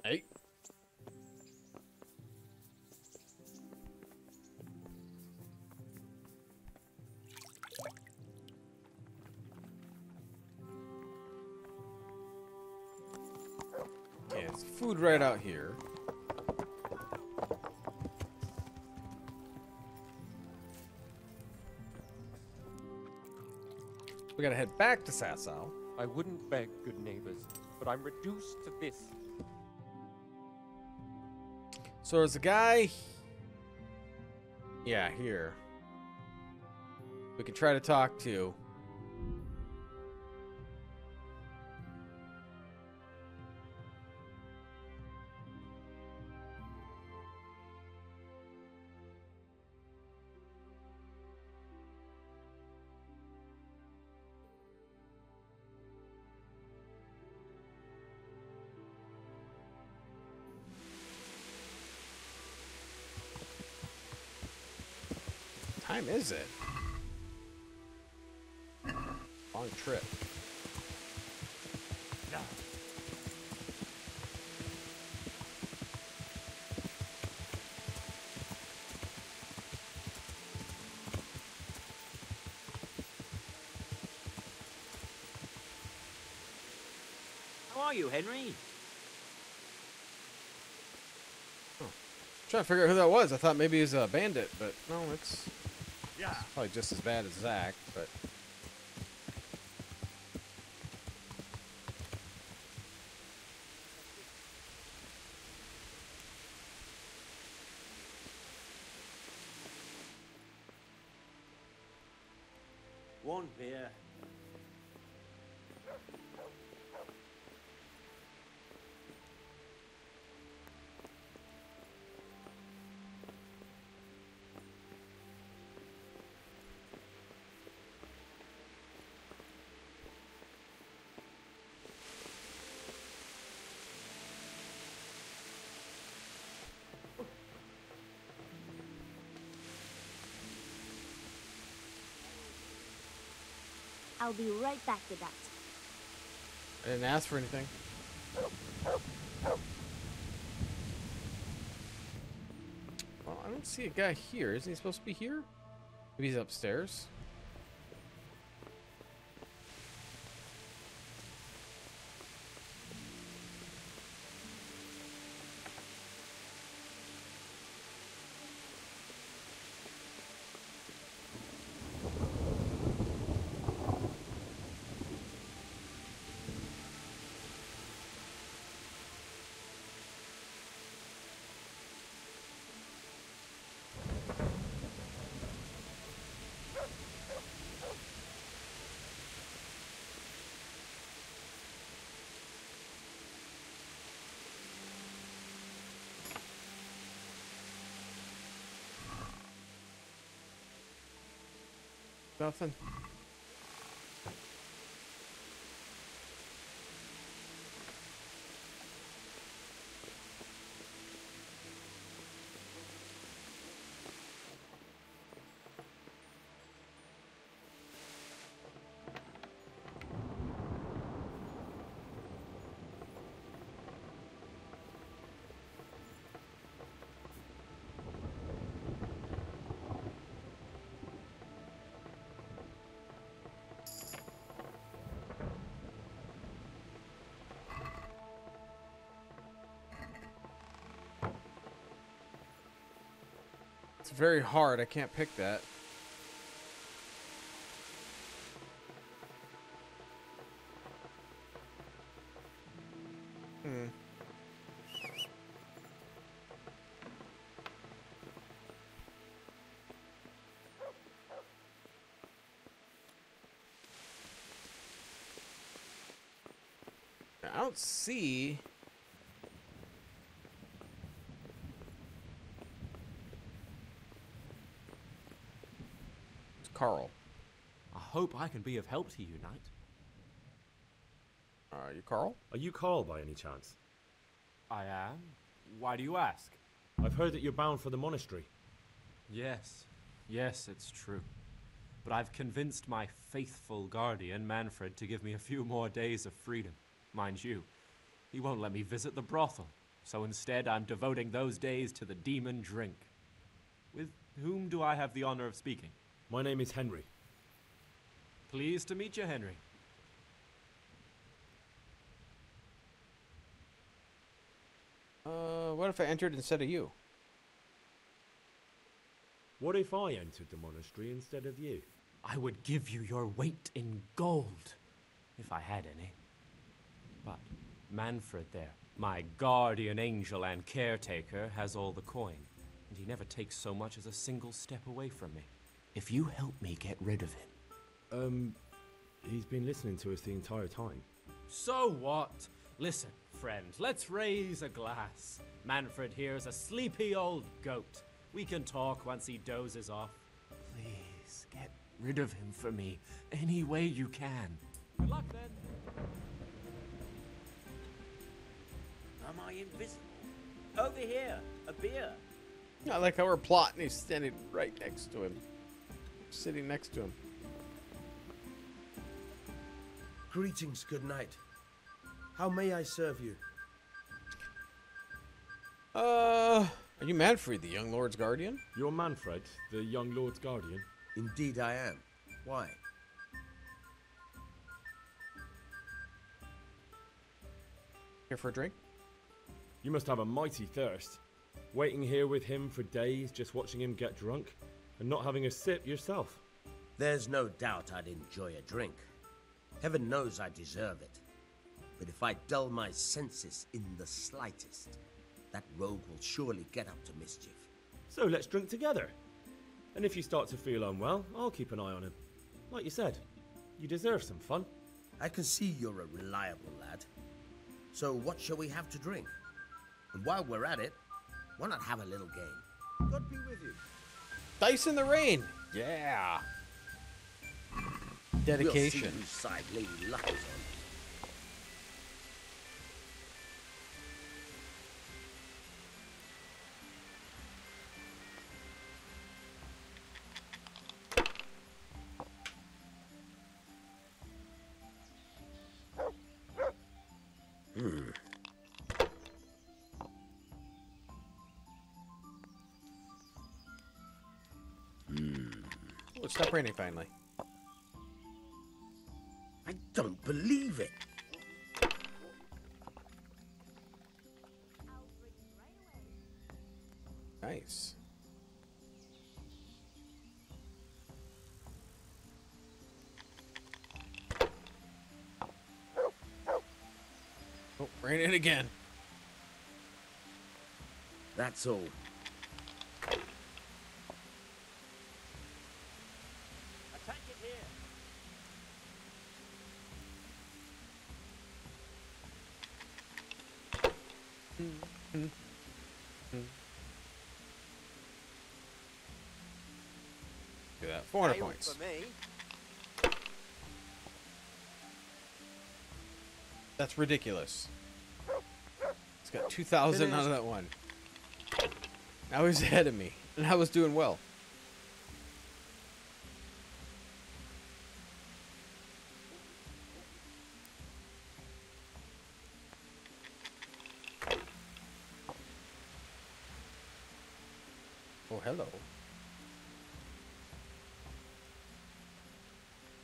Hey. Okay, it's food right out here. We gotta head back to Sasau. I wouldn't beg, good neighbors, but I'm reduced to this. So there's a guy. Yeah, here. We can try to talk to. What time is it? Long trip. How are you, Henry? Trying to figure out who that was. I thought maybe he was a bandit, but no, it's probably just as bad as Zach, but One beer. I'll be right back with that. I didn't ask for anything. Well, I don't see a guy here. Isn't he supposed to be here? Maybe he's upstairs. Nothing. It's very hard. I can't pick that. Hmm. I don't see. It's Carl. I hope I can be of help to you, Knight. Are you Carl? Are you Carl by any chance? I am. Why do you ask? I've heard that you're bound for the monastery. Yes. Yes, it's true. But I've convinced my faithful guardian, Manfred, to give me a few more days of freedom. Mind you, he won't let me visit the brothel. So instead, I'm devoting those days to the demon drink. With whom do I have the honor of speaking? My name is Henry. Pleased to meet you, Henry. What if I entered instead of you? What if I entered the monastery instead of you? I would give you your weight in gold, if I had any. But Manfred there, my guardian angel and caretaker, has all the coin, and he never takes so much as a single step away from me. If you help me get rid of him... He's been listening to us the entire time. So what? Listen, friend, let's raise a glass. Manfred here's a sleepy old goat. We can talk once he dozes off. Please, get rid of him for me, any way you can. Good luck, then. Am I invisible? Over here, a beer. I like how we're plotting. He's standing right next to him. Sitting next to him. Greetings, good night. How may I serve you? Are you Manfred, the young lord's guardian? You're Manfred, the young lord's guardian? Indeed I am. Why? Here for a drink? You must have a mighty thirst. Waiting here with him for days, just watching him get drunk, and not having a sip yourself. There's no doubt I'd enjoy a drink. Heaven knows I deserve it. But if I dull my senses in the slightest, that rogue will surely get up to mischief. So let's drink together. And if you start to feel unwell, I'll keep an eye on him. Like you said, you deserve some fun. I can see you're a reliable lad. So what shall we have to drink? And while we're at it, why not have a little game? God be with you. Dice in the rain. Yeah. Dedication. We'll see whose side Lady Luck is on. Oh, it stopped raining finally. I don't believe it. Nice. Oh, raining again. That's all. Attack it here. Do that. 400 Hail points. for me. That's ridiculous. It's got 2,000 out of that one. Now he's ahead of me, and I was doing well. Oh, hello.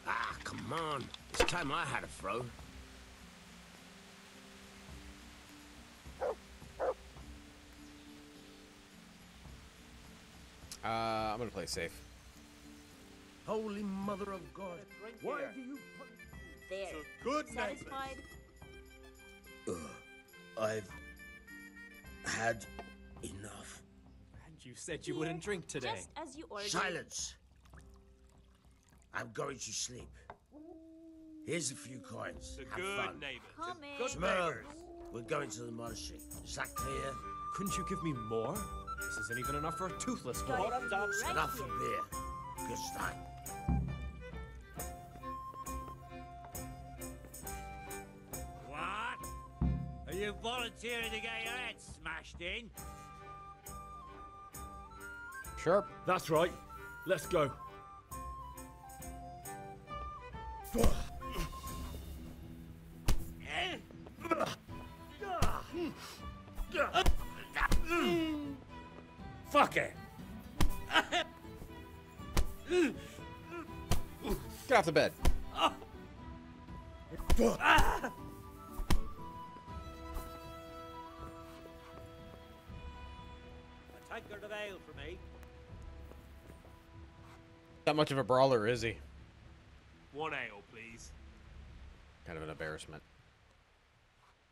Ah, come on. It's time I had a throw. I'm gonna play safe. Holy Mother of God. Why do you put... There. Good Satisfied? I've had enough. And you said you wouldn't drink today. Just as you ordered. Silence! I'm going to sleep. Here's a few coins. Have fun. Come in. Smurl, we're going to the monastery. Is that clear? Couldn't you give me more? This isn't even enough for a toothless boy. Bottoms up. Right Enough here. for beer. Good start. What? Are you volunteering to get your head smashed in? Sharp. That's right. Let's go. Fuck it. Get off the bed. A tankard of ale for me. Not much of a brawler, is he? One ale, please. Kind of an embarrassment.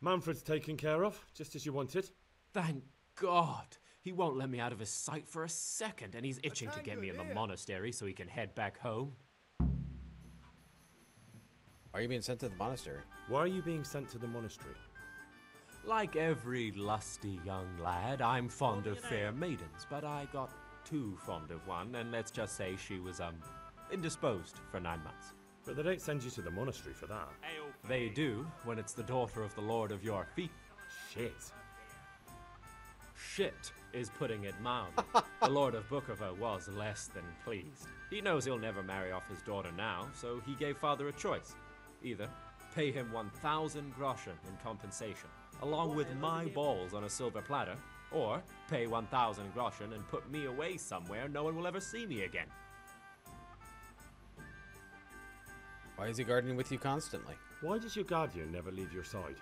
Manfred's taken care of, just as you wanted. Thank God. He won't let me out of his sight for a second, and he's itching to get me in the monastery so he can head back home. Why are you being sent to the monastery? Why are you being sent to the monastery? Like every lusty young lad, I'm fond of fair maidens, but I got too fond of one, and let's just say she was, indisposed for 9 months. But they don't send you to the monastery for that. They do, when it's the daughter of the Lord of your feet. Shit. Shit is putting it mild. The Lord of Bukover was less than pleased. He knows he'll never marry off his daughter now, so he gave father a choice. Either pay him 1,000 groschen in compensation, along with my balls on a silver platter, or pay 1,000 groschen and put me away somewhere no one will ever see me again. Why is he gardening with you constantly? Why does your guardian never leave your side?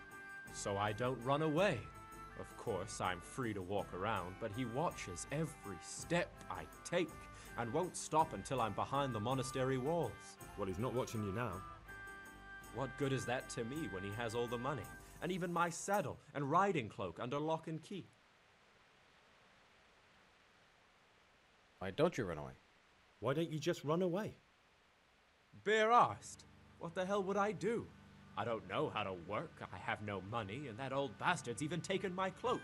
So I don't run away. Of course, I'm free to walk around, but he watches every step I take and won't stop until I'm behind the monastery walls. Well, he's not watching you now. What good is that to me when he has all the money, and even my saddle and riding cloak under lock and key? Why don't you run away? Why don't you just run away? Bare-arsed. What the hell would I do? I don't know how to work, I have no money, and that old bastard's even taken my cloak.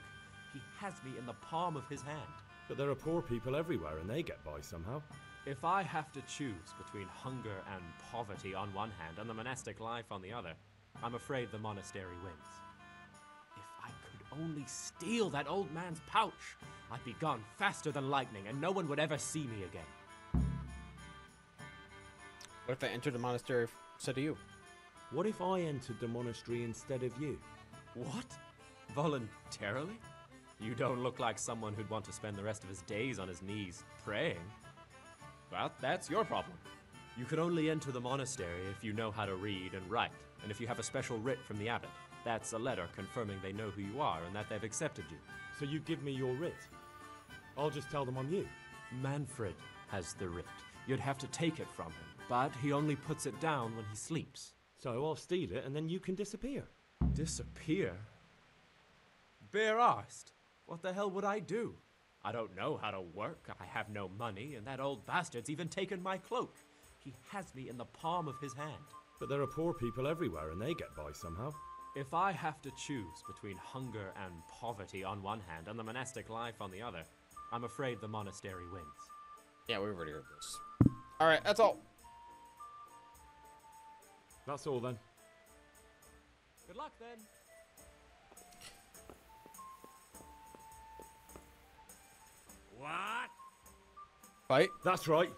He has me in the palm of his hand. But there are poor people everywhere and they get by somehow. If I have to choose between hunger and poverty on one hand and the monastic life on the other, I'm afraid the monastery wins. If I could only steal that old man's pouch, I'd be gone faster than lightning and no one would ever see me again. What if I entered the monastery instead of you? What if I entered the monastery instead of you? What? Voluntarily? You don't look like someone who'd want to spend the rest of his days on his knees praying. Well, that's your problem. You can only enter the monastery if you know how to read and write, and if you have a special writ from the abbot. That's a letter confirming they know who you are and that they've accepted you. So you give me your writ. I'll just tell them I'm you. Manfred has the writ. You'd have to take it from him, but he only puts it down when he sleeps. So I'll steal it and then you can disappear. Disappear? Bare-arsed. What the hell would I do? I don't know how to work, I have no money, and that old bastard's even taken my cloak. He has me in the palm of his hand. But there are poor people everywhere and they get by somehow. If I have to choose between hunger and poverty on one hand and the monastic life on the other, I'm afraid the monastery wins. Yeah, we've already heard this. Alright, that's all. That's all then. Good luck then. What? Fight? That's right.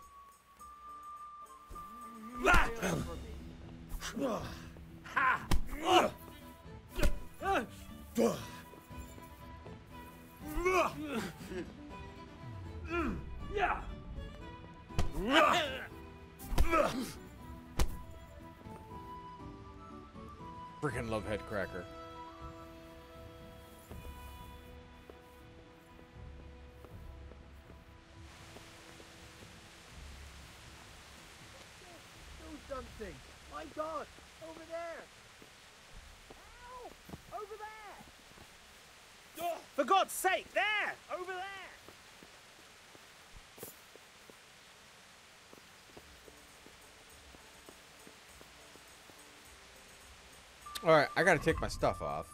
Freaking love head cracker. Do something! My God! Over there! Help! Over there! For God's sake, there! Over there! Alright, I gotta take my stuff off.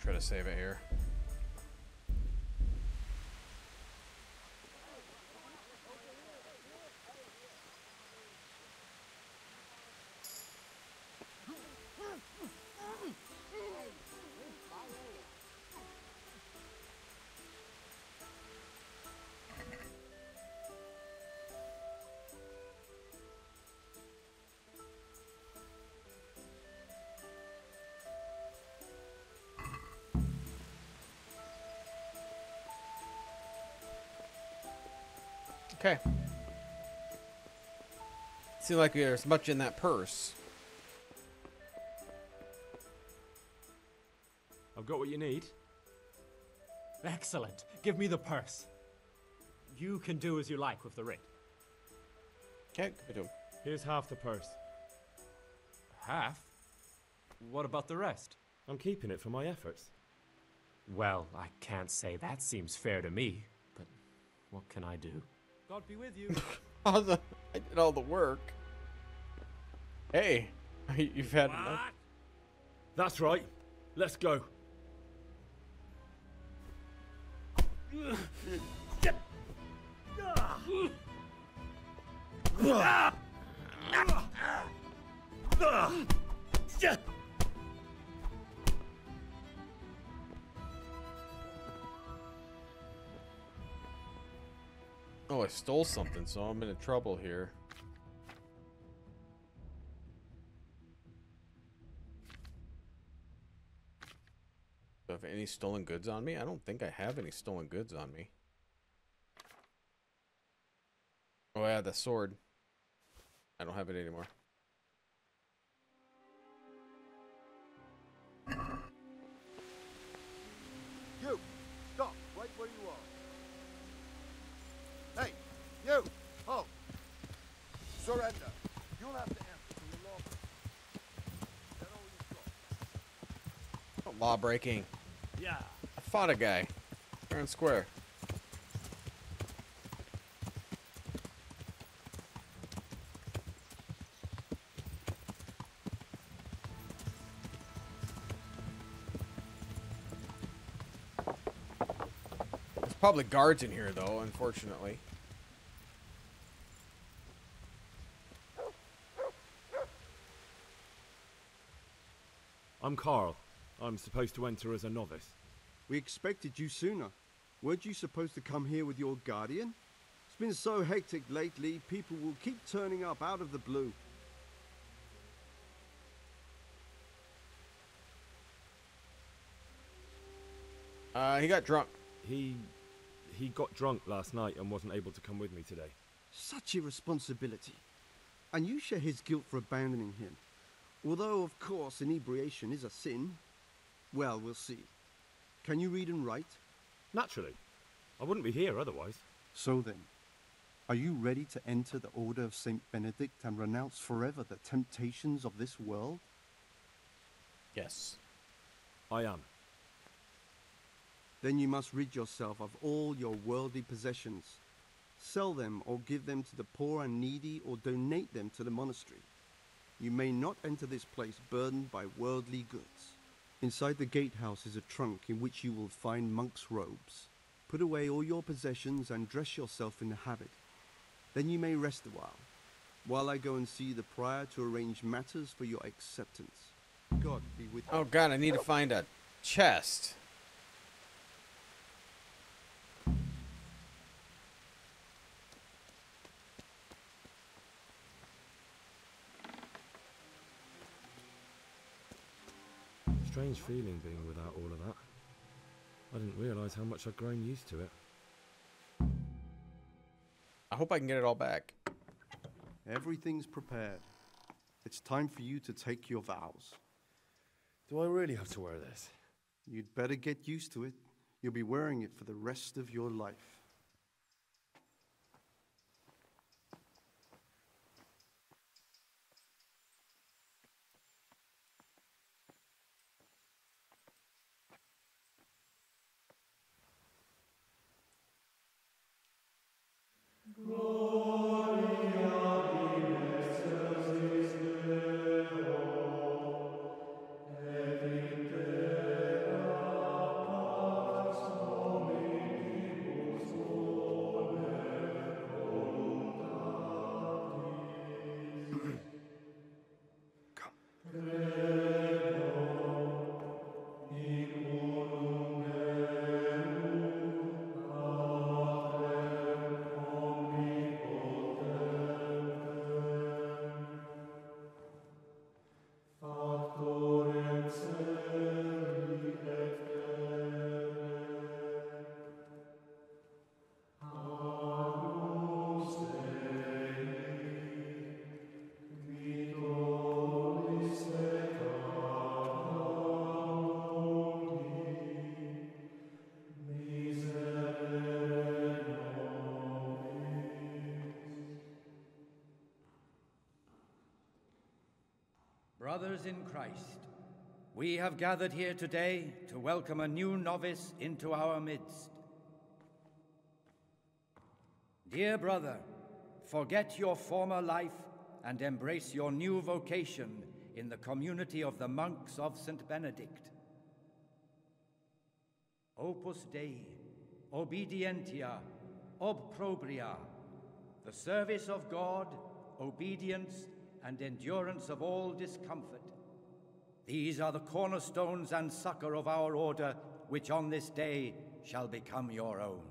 try to save it here. Okay. Seems like there's much in that purse. I've got what you need. Excellent. Give me the purse. You can do as you like with the ring. Okay, give it to him. Here's half the purse. Half? What about the rest? I'm keeping it for my efforts. Well, I can't say that seems fair to me, but what can I do? God be with you. I did all the work. Hey, you've had enough. That's right. Let's go. Oh, I stole something, so I'm in trouble here. Do I have any stolen goods on me? I don't think I have any stolen goods on me. Oh yeah, the sword. I don't have it anymore. You! Stop! Right where you are. Hey! You! Halt! Surrender. You'll have to answer for your law. Is that all you've got? Law breaking. Yeah. I fought a guy. Fair and square. There's probably guards in here, though, unfortunately. I'm Carl. I'm supposed to enter as a novice. We expected you sooner. Weren't you supposed to come here with your guardian? It's been so hectic lately, people will keep turning up out of the blue. He got drunk. He got drunk last night and wasn't able to come with me today. Such irresponsibility. And you share his guilt for abandoning him. Although, of course, inebriation is a sin. Well, we'll see. Can you read and write? Naturally. I wouldn't be here otherwise. So then, are you ready to enter the Order of Saint Benedict and renounce forever the temptations of this world? Yes. I am. Then you must rid yourself of all your worldly possessions. Sell them or give them to the poor and needy or donate them to the monastery. You may not enter this place burdened by worldly goods. Inside the gatehouse is a trunk in which you will find monk's robes. Put away all your possessions and dress yourself in the habit. Then you may rest a while I go and see the prior to arrange matters for your acceptance. God be with you. Oh god, I need to find a chest. Strange feeling being without all of that. I didn't realise how much I'd grown used to it. I hope I can get it all back. Everything's prepared. It's time for you to take your vows. Do I really have to wear this? You'd better get used to it. You'll be wearing it for the rest of your life. Brothers in Christ, we have gathered here today to welcome a new novice into our midst. Dear brother, forget your former life and embrace your new vocation in the community of the monks of St. Benedict. Opus Dei, obedientia, obprobria, the service of God, obedience, and endurance of all discomfort. These are the cornerstones and succor of our order, which on this day shall become your own.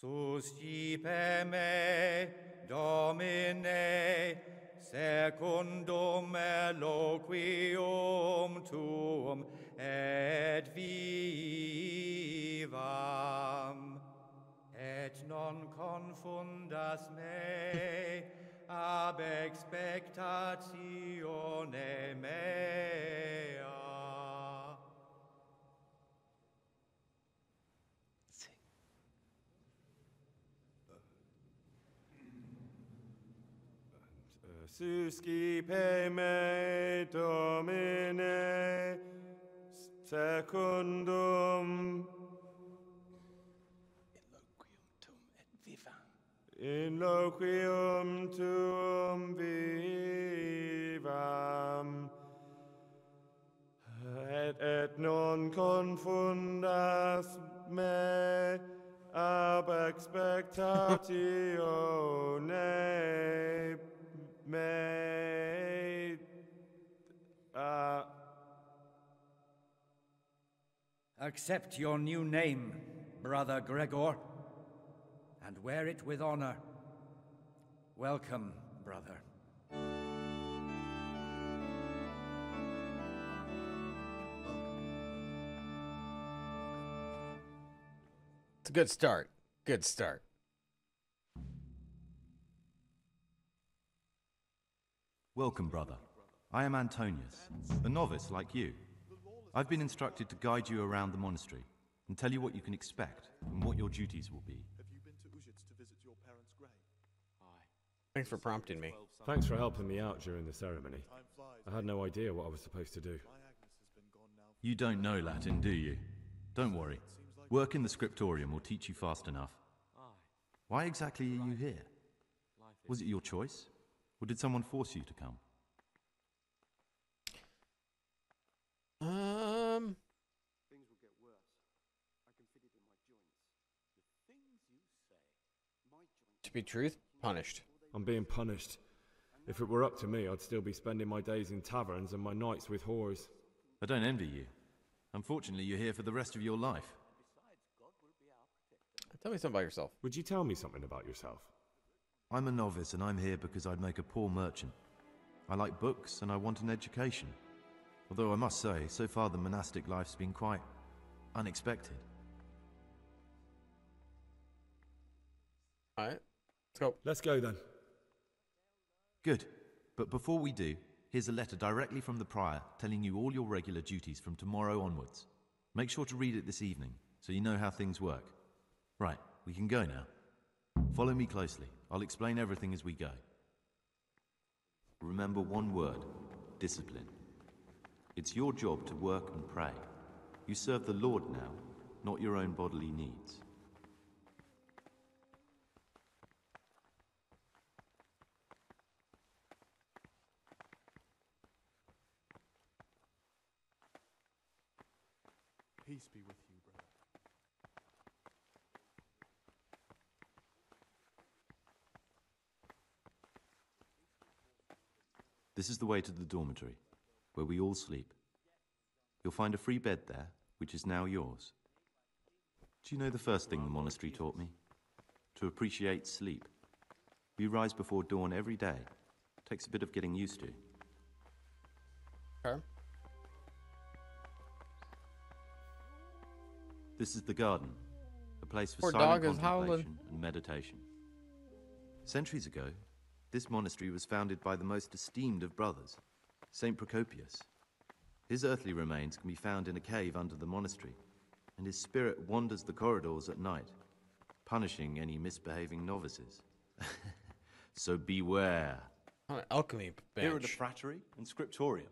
Suscipe me, Domine, secundum eloquium tuum, et vivam, et non confundas me ab expectatione mea. Suscipe me, Domine, secundum in loquium tuum vivam, et non confundas me ab expectatione mea. Accept your new name, Brother Gregor, and wear it with honor. Welcome, brother. It's a good start. Good start. Welcome, brother. I am Antonius, a novice like you. I've been instructed to guide you around the monastery and tell you what you can expect and what your duties will be. Have you been to Ujits to visit your parents' grave? Thanks for prompting me. Thanks for helping me out during the ceremony. I had no idea what I was supposed to do. You don't know Latin, do you? Don't worry. Work in the scriptorium will teach you fast enough. Why exactly are you here? Was it your choice? Or did someone force you to come? Things will get worse. I can fit it in my joints. The things you say. My joints. To be truth, punished. I'm being punished. If it were up to me, I'd still be spending my days in taverns and my nights with whores. I don't envy you. Unfortunately, you're here for the rest of your life. Besides, God will be our protector. Tell me something about yourself. Would you tell me something about yourself? I'm a novice and I'm here because I'd make a poor merchant. I like books and I want an education. Although I must say, so far the monastic life's been quite unexpected. Alright, let's go. Let's go then. Good. But before we do, here's a letter directly from the prior telling you all your regular duties from tomorrow onwards. Make sure to read it this evening so you know how things work. Right, we can go now. Follow me closely. I'll explain everything as we go. Remember one word: discipline. It's your job to work and pray. You serve the Lord now, not your own bodily needs. Peace be with you, brother. This is the way to the dormitory, where we all sleep. You'll find a free bed there, which is now yours. Do you know the first thing the monastery taught me? To appreciate sleep. We rise before dawn every day. Takes a bit of getting used to. Okay. This is the garden, a place for Poor silent dog is howling. contemplation and meditation. Centuries ago, this monastery was founded by the most esteemed of brothers, Saint Procopius. His earthly remains can be found in a cave under the monastery, and his spirit wanders the corridors at night, punishing any misbehaving novices. So beware. On an alchemy bench. Here are the Frattery and Scriptorium,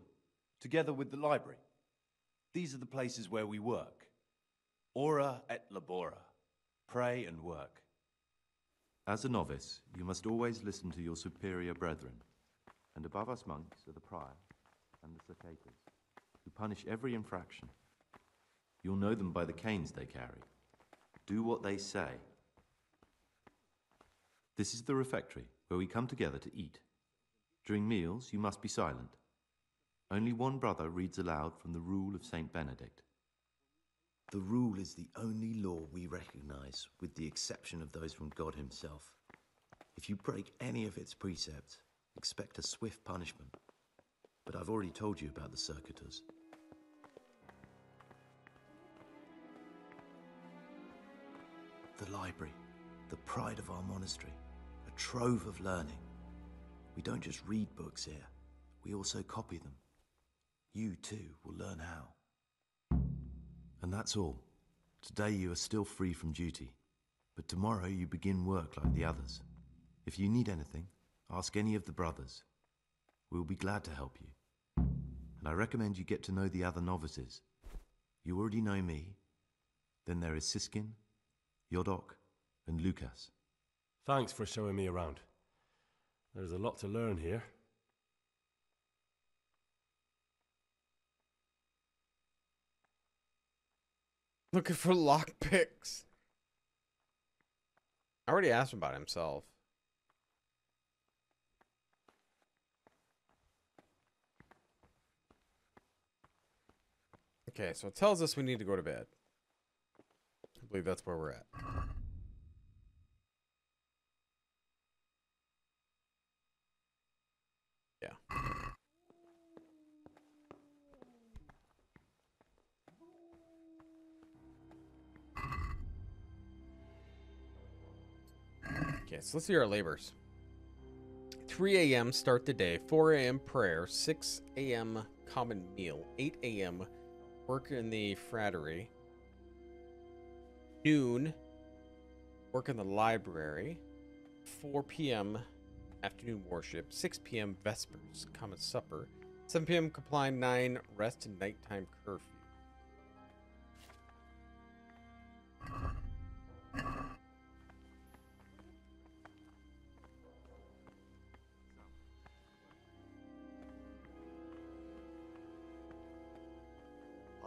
together with the library. These are the places where we work. Ora et labora. Pray and work. As a novice, you must always listen to your superior brethren. And above us monks are the prior and the cicadas, who punish every infraction. You'll know them by the canes they carry. Do what they say. This is the refectory, where we come together to eat. During meals, you must be silent. Only one brother reads aloud from the Rule of Saint Benedict. The Rule is the only law we recognize, with the exception of those from God himself. If you break any of its precepts, expect a swift punishment. But I've already told you about the circuitous. The library, the pride of our monastery, a trove of learning. We don't just read books here, we also copy them. You too will learn how. And that's all. Today you are still free from duty, but tomorrow you begin work like the others. If you need anything, ask any of the brothers. We will be glad to help you. And I recommend you get to know the other novices. You already know me. Then there is Siskin, Yodok, and Lucas. Thanks for showing me around. There's a lot to learn here. Looking for lockpicks. I already asked him about himself. Okay, so it tells us we need to go to bed. I believe that's where we're at. Yeah. Okay, so let's see our labors. 3 a.m. start the day, 4 a.m. prayer, 6 a.m. common meal, 8 a.m. work in the frattery, noon work in the library, 4 p.m. afternoon worship, 6 p.m. vespers, common supper, 7 p.m. comply, 9 rest and nighttime curfew.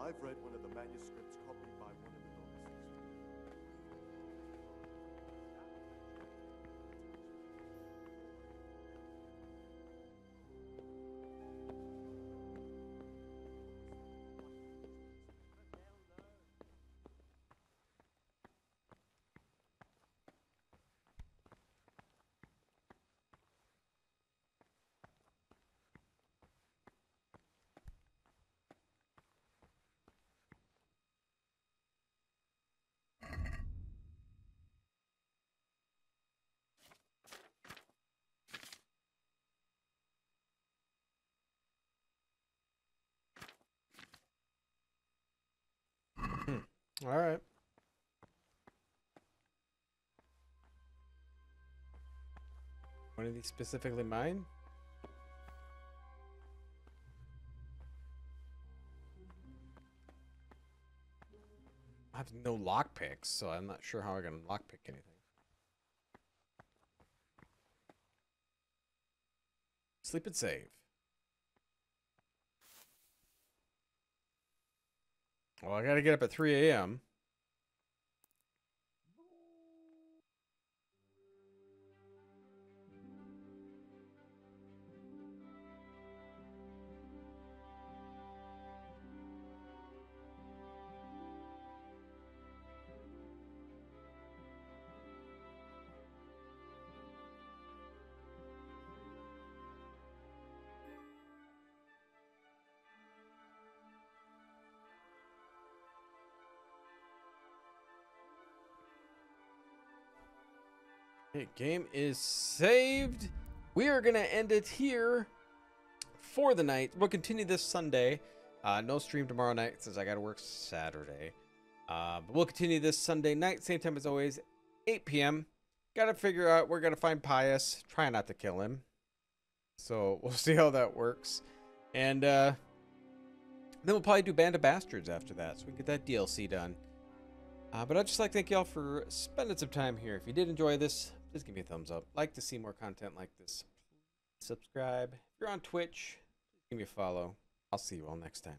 I've read one of the manuscripts copied by one of the novices. All right. One of these specifically mine? I have no lockpicks, so I'm not sure how I can lockpick anything. Sleep and save. Well, I gotta get up at 3 a.m. Okay, game is saved. We are going to end it here for the night. We'll continue this Sunday. No stream tomorrow night since I got to work Saturday. But we'll continue this Sunday night, same time as always, 8 p.m. Gotta figure out, we're gonna find Pius. Try not to kill him. So we'll see how that works. And then we'll probably do Band of Bastards after that, so we can get that DLC done. But I'd just like to thank y'all for spending some time here. If you did enjoy this, please give me a thumbs up. Like to see more content like this, subscribe. If you're on Twitch, please give me a follow. I'll see you all next time.